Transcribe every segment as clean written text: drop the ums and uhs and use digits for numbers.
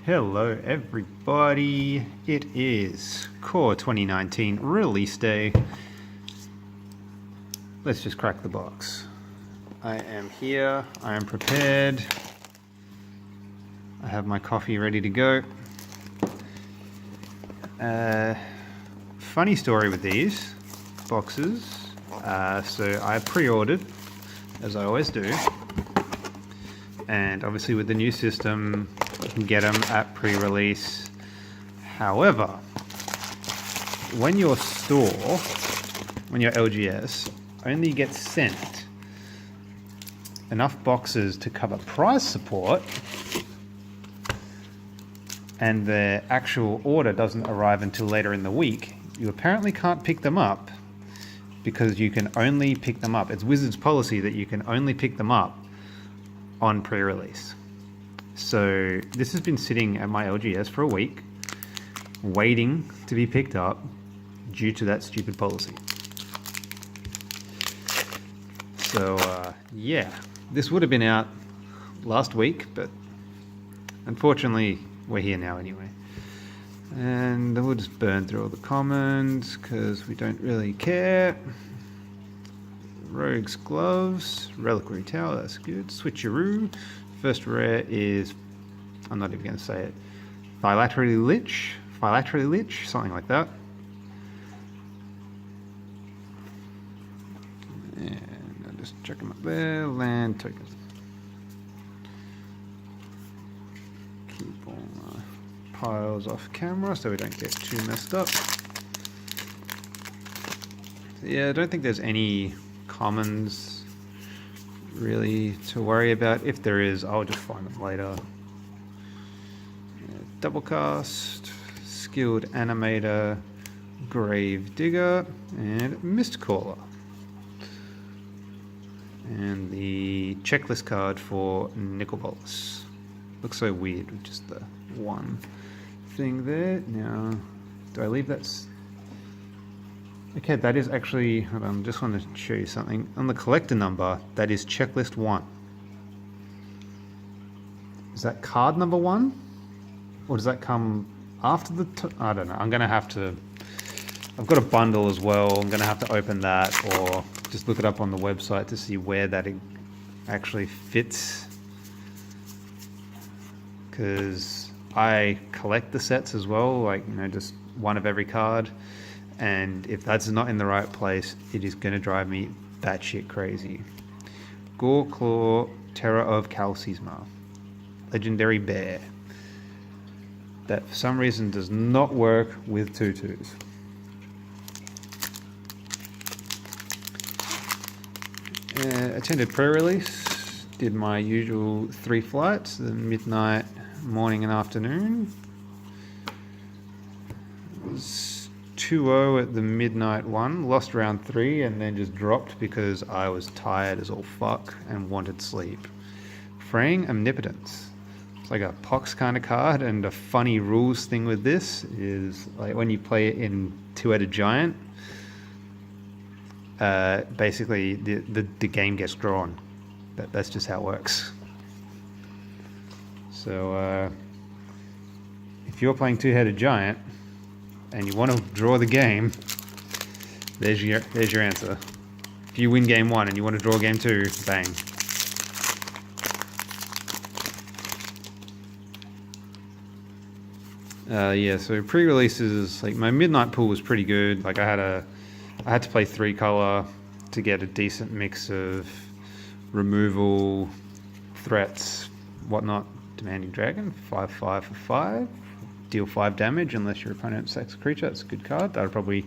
Hello everybody, it is Core 2019 release day. Let's just crack the box. I am here, I am prepared. I have my coffee ready to go. Funny story with these boxes. So I pre-ordered, as I always do. And obviously with the new system, you can get them at pre-release. However, when your store, when your LGS only gets sent enough boxes to cover price support, and the actual order doesn't arrive until later in the week, you apparently can't pick them up because you can only pick them up. It's Wizards policy that you can only pick them up on pre-release. So this has been sitting at my LGS for a week, waiting to be picked up due to that stupid policy. So yeah, this would have been out last week, but unfortunately we're here now anyway. And we'll just burn through all the commons because we don't really care. Rogue's Gloves, Reliquary Tower, that's good. Switcheroo. First rare is, I'm not even going to say it, Philatry Lich, something like that. And I'll just check them up there. Land token. Keep all my piles off camera so we don't get too messed up. So yeah, I don't think there's any commons really to worry about. If there is, I'll just find them later. Double cast, skilled animator, grave digger, and mist caller. And the checklist card for Nicol Bolas. Looks so weird with just the one thing there. Now, do I leave that? Okay, that is actually, hold on, just want to show you something. On the collector number, that is checklist 1. Is that card number 1? Or does that come after the, I don't know, I'm going to have to, I've got a bundle as well, I'm going to have to open that or just look it up on the website to see where that actually fits. Because I collect the sets as well, like, you know, just one of every card. And if that's not in the right place, it is going to drive me batshit crazy. Goreclaw, Terror of Kalsisma. Legendary Bear. That for some reason does not work with tutus. Attended pre-release. Did my usual 3 flights, the midnight, morning and afternoon. It was 2-0 at the midnight one, lost round 3 and then just dropped because I was tired as all fuck and wanted sleep. Fraying Omnipotence. It's like a Pox kind of card, and a funny rules thing with this is like when you play it in Two-Headed Giant, basically the game gets drawn. That's just how it works. So if you're playing Two-Headed Giant and you want to draw the game, there's your answer. If you win game 1 and you want to draw game 2, bang. Yeah, so pre-releases, like my midnight pool was pretty good. Like I had to play 3 color to get a decent mix of removal, threats, whatnot. Demanding Dragon, 5/5 for 5. Deal 5 damage unless your opponent sacks a creature. That's a good card. That'll probably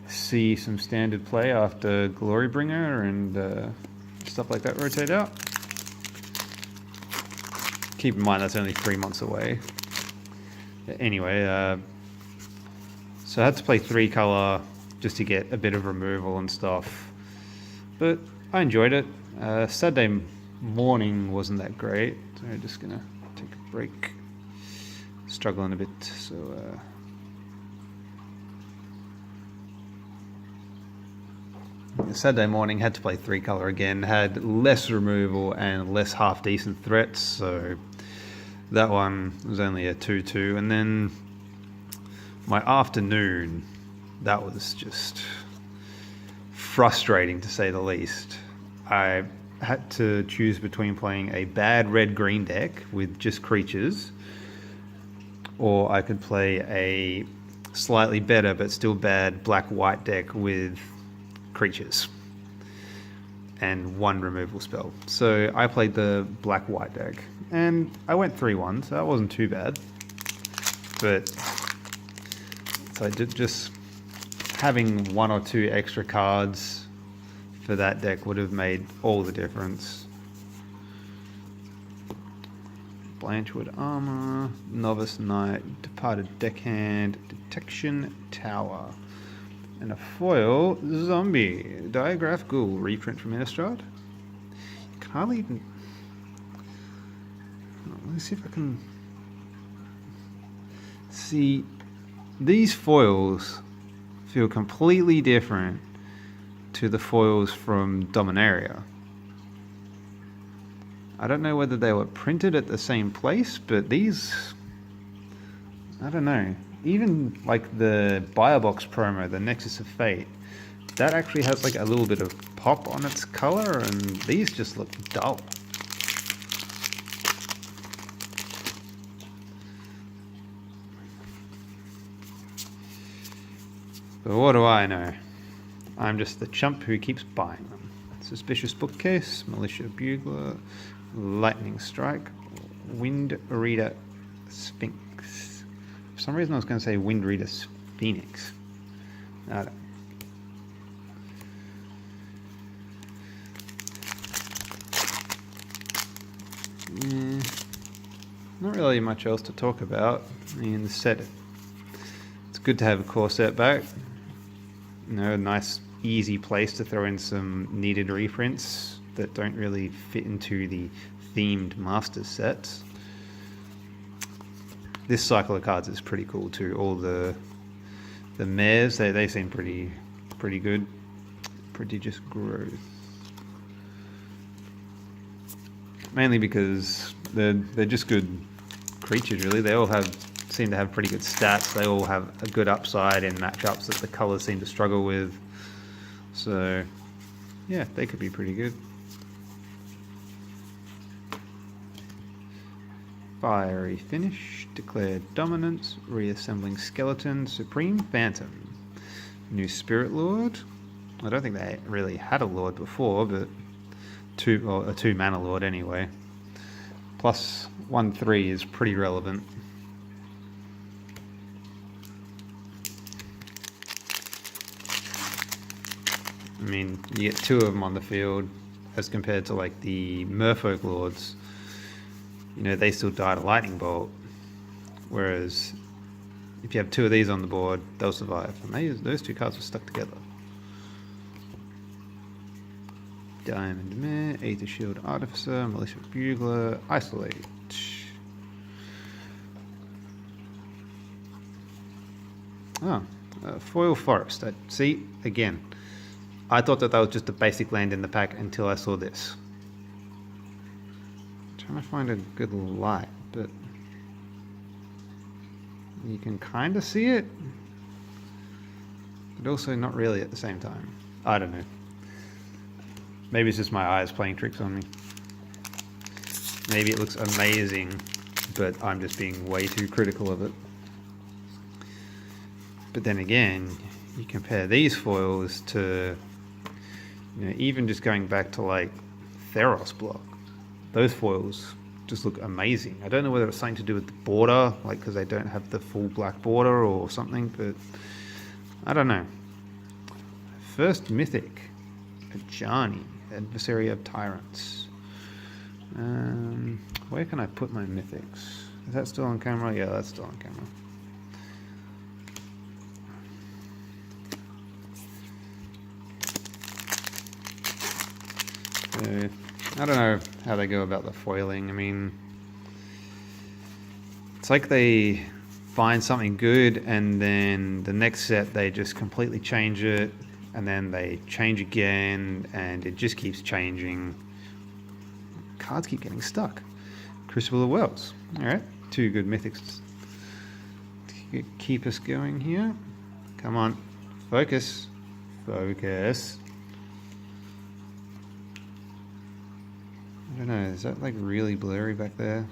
see some standard play after Glorybringer and stuff like that rotate out. Keep in mind that's only 3 months away. Anyway, so I had to play 3 color just to get a bit of removal and stuff. But I enjoyed it. Saturday morning wasn't that great. So I'm just going to take a break. Struggling a bit, so Saturday morning had to play 3 color again, had less removal and less half decent threats, so That one was only a 2-2. And then my afternoon, that was just frustrating to say the least. I had to choose between playing a bad red-green deck with just creatures, or I could play a slightly better but still bad black-white deck with creatures and one removal spell. So I played the black-white deck, and I went 3-1, so that wasn't too bad. But so just having 1 or 2 extra cards for that deck would have made all the difference. Blanchwood Armor, Novice Knight, Departed Deckhand, Detection Tower, and a foil zombie. Diagraph Ghoul, reprint from Innistrad. Can hardly even... Let's see if I can see. These foils feel completely different to the foils from Dominaria. I don't know whether they were printed at the same place, but these, I don't know. Even like the Biobox promo, the Nexus of Fate, that actually has like a little bit of pop on its color, and these just look dull. But what do I know? I'm just the chump who keeps buying them. Suspicious Bookcase, Militia Bugler, Lightning Strike, Wind Reader Sphinx. For some reason I was going to say Wind Reader Phoenix. I don't. Yeah, not really much else to talk about. I mean, the set, it's good to have a core set back. You know, a nice easy place to throw in some needed reprints that don't really fit into the themed Masters sets. This cycle of cards is pretty cool too. All the mares, they seem pretty good. Prodigious Growth. Mainly because they're just good creatures really. They all seem to have pretty good stats. They all have a good upside in matchups that the colors seem to struggle with. So yeah, they could be pretty good. Fiery Finish, Declared Dominance, Reassembling Skeleton, Supreme Phantom, New Spirit Lord. I don't think they really had a Lord before, but a 2-mana Lord anyway. Plus 1/3 is pretty relevant. I mean, you get 2 of them on the field as compared to like the Merfolk Lords. You know, they still die to Lightning Bolt. Whereas if you have 2 of these on the board, they'll survive. And those 2 cards were stuck together. Diamond Mare, Aether Shield Artificer, Militia Bugler, Isolate. Oh, Foil Forest. See, again, I thought that was just a basic land in the pack until I saw this. I'm trying to find a good light, but you can kind of see it, but also not really at the same time. I don't know. Maybe it's just my eyes playing tricks on me. Maybe it looks amazing, but I'm just being way too critical of it. But then again, you compare these foils to, you know, even just going back to like Theros block. Those foils just look amazing. I don't know whether it's something to do with the border, like because they don't have the full black border or something, but I don't know. First Mythic, Ajani, Adversary of Tyrants. Where can I put my mythics? Is that still on camera? Yeah, that's still on camera. I don't know how they go about the foiling. I mean, it's like they find something good and then the next set they just completely change it, and then they change again and it just keeps changing. Cards keep getting stuck. Crucible of Worlds. Alright, 2 good mythics to keep us going here. Come on, focus. Focus. I don't know, is that like really blurry back there?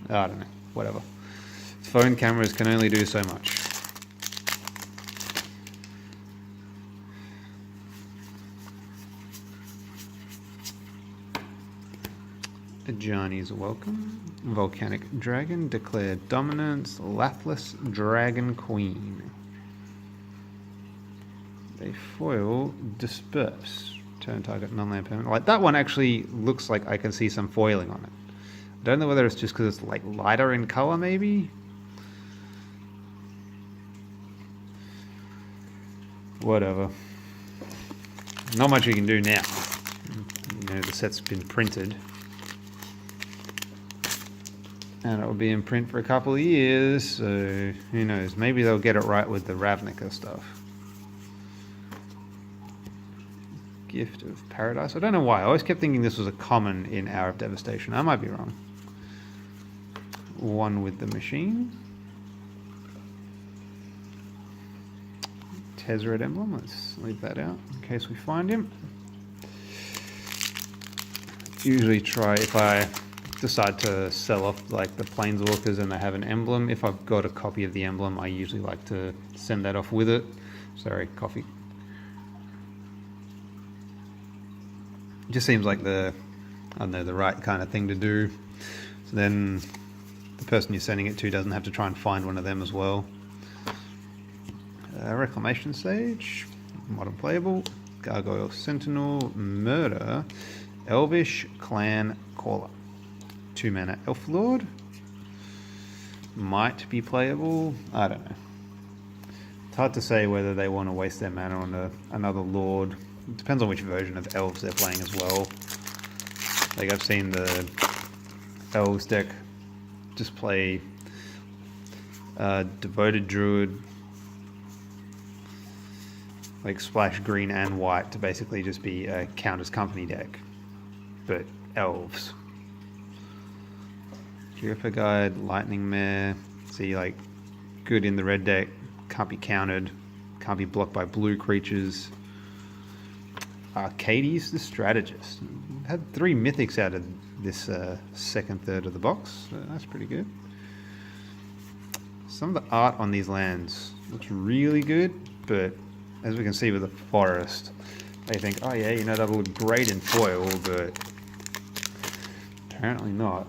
I don't know, whatever. Phone cameras can only do so much. Johnny's welcome. Volcanic Dragon, declared dominance. Laplace Dragon Queen. They foil, disperse. Turn target non-land permanent. Like that one actually looks like I can see some foiling on it. I don't know whether it's just because it's like lighter in color, maybe. Whatever. Not much you can do now. You know, the set's been printed. And it will be in print for a couple of years, so who knows? Maybe they'll get it right with the Ravnica stuff. Gift of Paradise. I don't know why. I always kept thinking this was a common in Hour of Devastation. I might be wrong. One with the Machine. Tezzeret Emblem. Let's leave that out in case we find him. Usually try, if I decide to sell off like the Planeswalkers and they have an emblem, if I've got a copy of the emblem, I usually like to send that off with it. Sorry, coffee. It just seems like the, I don't know, the right kind of thing to do. So then the person you're sending it to doesn't have to try and find one of them as well. Reclamation Sage, Modern Playable, Gargoyle Sentinel, Murder, Elvish Clan Caller. 2 mana Elf Lord. Might be playable. I don't know. It's hard to say whether they want to waste their mana on another Lord. It depends on which version of Elves they're playing as well. Like I've seen the Elves deck just play Devoted Druid, like splash green and white to basically just be a Counters Company deck, but Elves. Ripper Guide, Lightning Mare. See, like, good in the red deck, can't be countered, can't be blocked by blue creatures. Arcades the Strategist. Had 3 mythics out of this second third of the box, so that's pretty good. Some of the art on these lands looks really good, but as we can see with the forest, they think, oh yeah, you know, that'll look great in foil, but apparently not.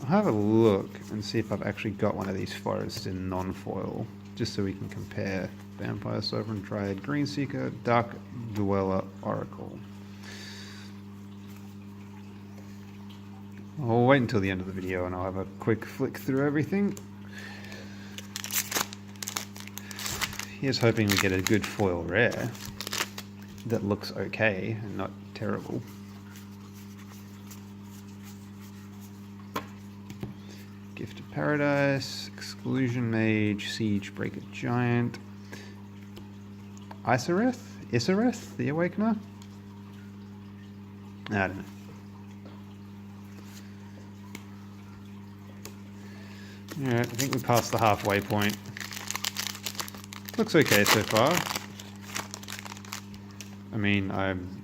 I'll have a look and see if I've actually got one of these forests in non-foil, just so we can compare. Vampire Sovereign, Dryad, Greenseeker, Dark Dweller, Oracle. I'll wait until the end of the video and I'll have a quick flick through everything. Here's hoping we get a good foil rare that looks okay and not terrible. Gift of Paradise, Exclusion Mage, Siege Breaker Giant, Isareth, the Awakener? I don't know. Alright, I think we passed the halfway point. Looks okay so far. I mean, I'm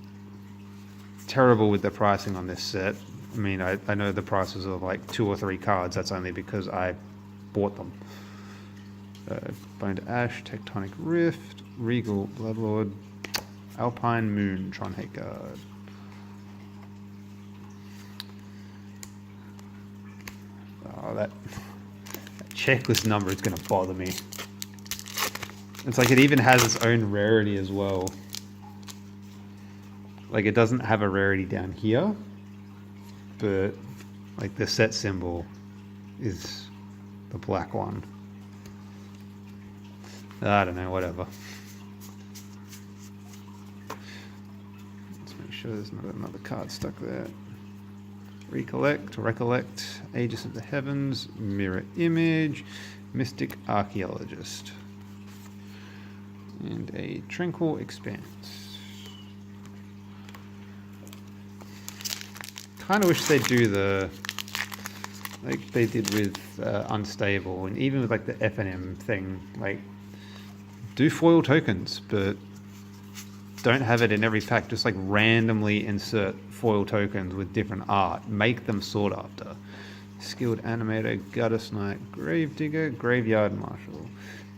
terrible with the pricing on this set. I mean, I know the prices of like 2 or 3 cards. That's only because I bought them. Bone to Ash, Tectonic Rift, Regal Bloodlord, Alpine Moon, Tron Hate Guard. Oh, that checklist number is going to bother me. It's like it even has its own rarity as well. Like it doesn't have a rarity down here, but like the set symbol is the black one. I don't know, whatever. Let's make sure there's not another card stuck there. Recollect, Aegis of the Heavens, Mirror Image, Mystic Archaeologist. And a Tranquil Expanse. Kind of wish they'd do the, like they did with Unstable, and even with like the FNM thing, like do foil tokens, but don't have it in every pack. Just like randomly insert foil tokens with different art. Make them sought after. Skilled Animator, Gutter Snipe, Gravedigger, Graveyard Marshal.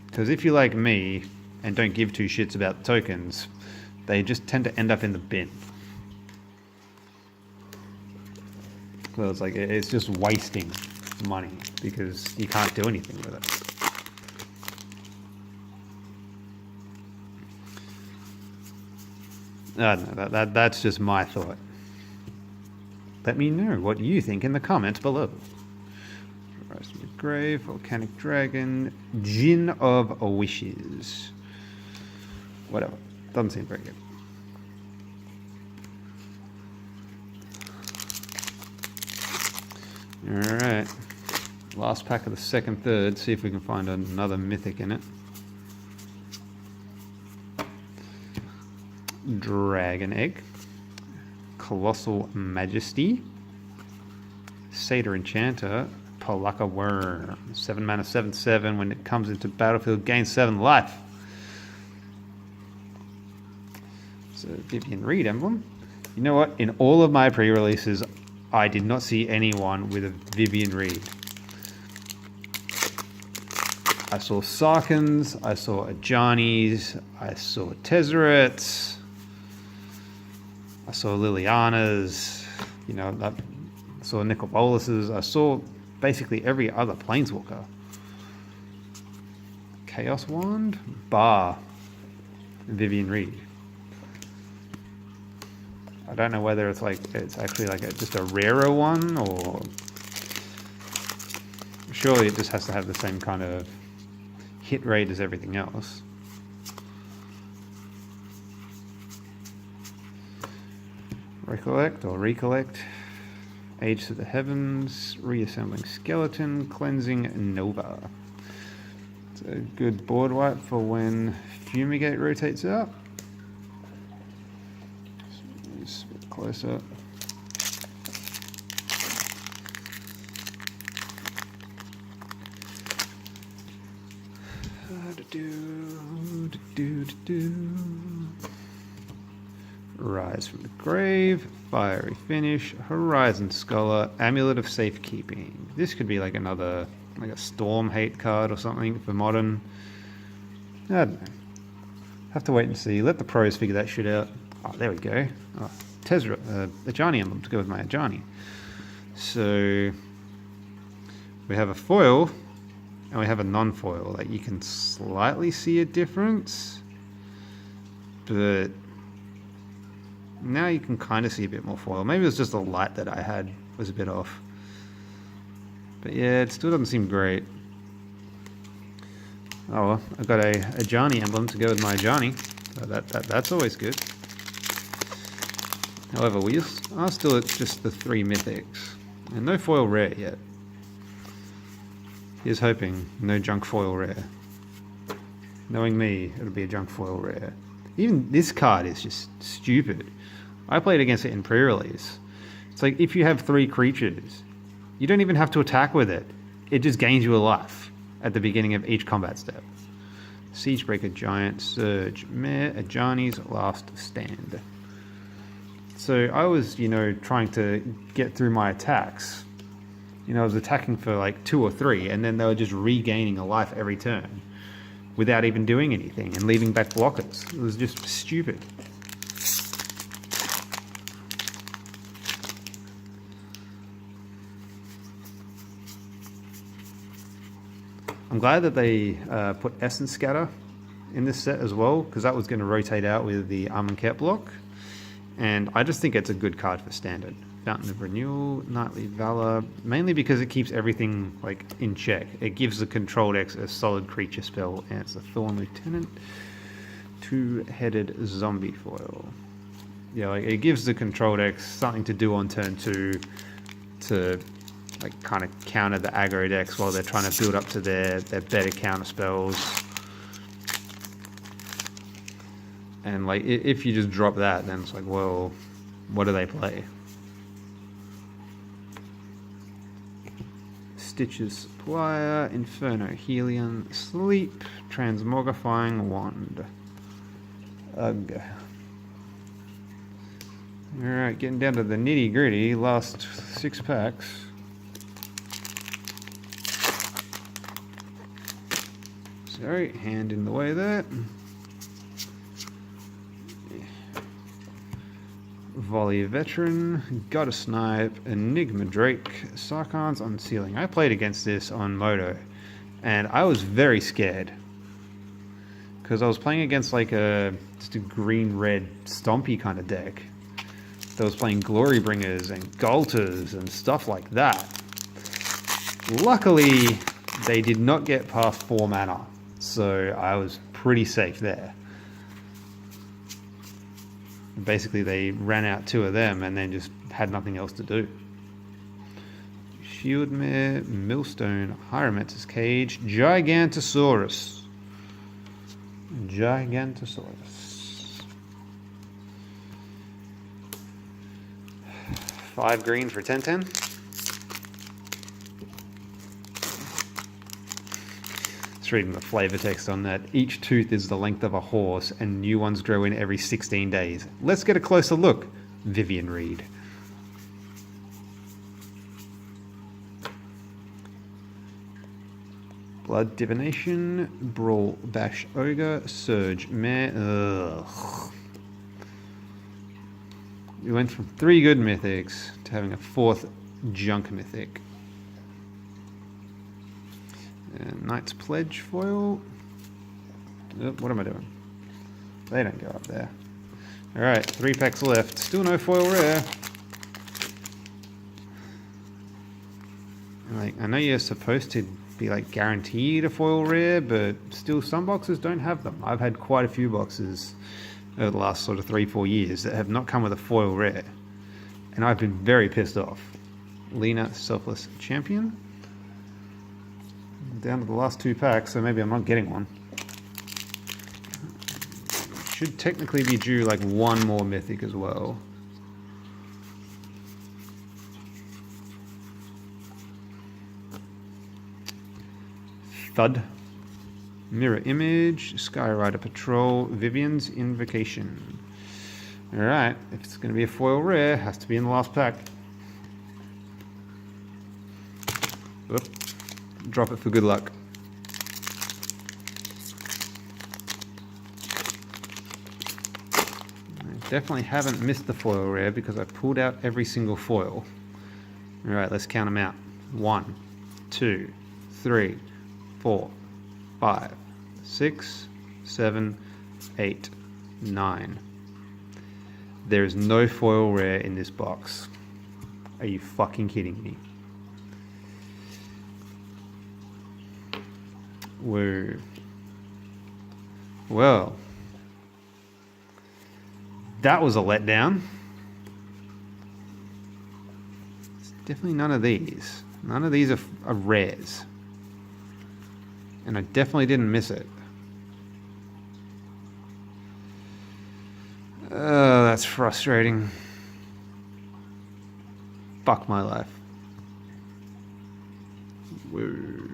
Because if you're like me and don't give two shits about tokens, they just tend to end up in the bin. So it's like, it's just wasting money because you can't do anything with it. I don't know, that's just my thought. Let me know what you think in the comments below. Rise from the Grave, Volcanic Dragon, Djinn of Wishes. Whatever. Doesn't seem very good. Alright. Last pack of the second third. See if we can find another mythic in it. Dragon Egg. Colossal Majesty. Satyr Enchanter. Pelakka Worm. 7 mana, 7/7. When it comes into battlefield, gains 7 life. So Vivian Reed emblem. You know what? In all of my pre-releases, I did not see anyone with a Vivian Reed. I saw Sarkans, I saw Ajanis, I saw Tezzerets, I saw Lilianas, you know, I saw Nicol Boluses, I saw basically every other Planeswalker. Chaos Wand, bar Vivian Reed. I don't know whether it's like it's actually like just a rarer one, or surely it just has to have the same kind of hit rate as everything else. Recollect or Recollect, Age to the Heavens, Reassembling Skeleton, Cleansing Nova. It's a good board wipe for when Fumigate rotates out. Just a bit closer. Rise from the Grave, Fiery Finish, Horizon Scholar, Amulet of Safekeeping. This could be like another, like a Storm Hate card or something for Modern. I don't know. Have to wait and see. Let the pros figure that shit out. Oh, there we go. Oh, Tezzeret, Ajani emblem to go with my Ajani. So we have a foil and we have a non-foil. Like, you can slightly see a difference, but now you can kind of see a bit more foil. Maybe it was just the light that I had was a bit off. But yeah, it still doesn't seem great. Oh well, I've got a Ajani emblem to go with my Ajani. So that's always good. However, we are still at just the 3 mythics. And no foil rare yet. Here's hoping no junk foil rare. Knowing me, it'll be a junk foil rare. Even this card is just stupid. I played against it in pre-release. It's like, if you have 3 creatures, you don't even have to attack with it. It just gains you a life at the beginning of each combat step. Siegebreaker, Giant, Surge, Mare, Ajani's Last Stand. So I was, you know, trying to get through my attacks. You know, I was attacking for like 2 or 3, and then they were just regaining a life every turn without even doing anything and leaving back blockers. It was just stupid. I'm glad that they put Essence Scatter in this set as well, because that was going to rotate out with the Amonkhet block. And I just think it's a good card for Standard. Fountain of Renewal, Knightly Valor, mainly because it keeps everything like in check. It gives the control decks a solid creature spell, and it's a Thorn Lieutenant, 2-headed zombie foil. Yeah, like it gives the control decks something to do on turn 2 to like kind of counter the aggro decks while they're trying to build up to their better counter spells. And like, if you just drop that, then it's like, well, what do they play? Stitches Supplier, Inferno Helion, Sleep, Transmogrifying Wand. Ugh. Alright, getting down to the nitty gritty, last 6 packs. Sorry, hand in the way there. Volley Veteran, Gotta Snipe, Enigma Drake, Sarkhan's Unsealing. I played against this on Moto, and I was very scared. Because I was playing against like just a green-red stompy kind of deck. That was playing Glorybringers and Golters and stuff like that. Luckily, they did not get past 4 mana, so I was pretty safe there. Basically, they ran out 2 of them and then just had nothing else to do. Shieldmare, Millstone, Hieromancer's Cage, Gigantosaurus. Gigantosaurus. 5 green for 10/10. Just reading the flavor text on that. Each tooth is the length of a horse and new ones grow in every 16 days. Let's get a closer look. Vivian Reed. Blood Divination, Brawl Bash Ogre, Surge Mare. Ugh. We went from 3 good mythics to having a 4th junk mythic. And Knight's Pledge foil. Oh, what am I doing? They don't go up there. Alright, 3 packs left. Still no foil rare. Like, I know you're supposed to be like guaranteed a foil rare, but still some boxes don't have them. I've had quite a few boxes over the last sort of 3-4 years that have not come with a foil rare, and I've been very pissed off. Lena, Selfless Champion. Down to the last 2 packs, so maybe I'm not getting one. Should technically be due like 1 more mythic as well. Thud, Mirror Image, Skyrider Patrol, Vivian's Invocation. Alright, if it's going to be a foil rare, it has to be in the last pack. Oop. Drop it for good luck. I definitely haven't missed the foil rare because I pulled out every single foil. Alright, let's count them out. 1, 2, 3, 4, 5, 6, 7, 8, 9. There is no foil rare in this box. Are you fucking kidding me? Whoa. Well, that was a letdown. It's definitely none of these. None of these are rares. And I definitely didn't miss it. Oh, that's frustrating. Fuck my life. Whoa.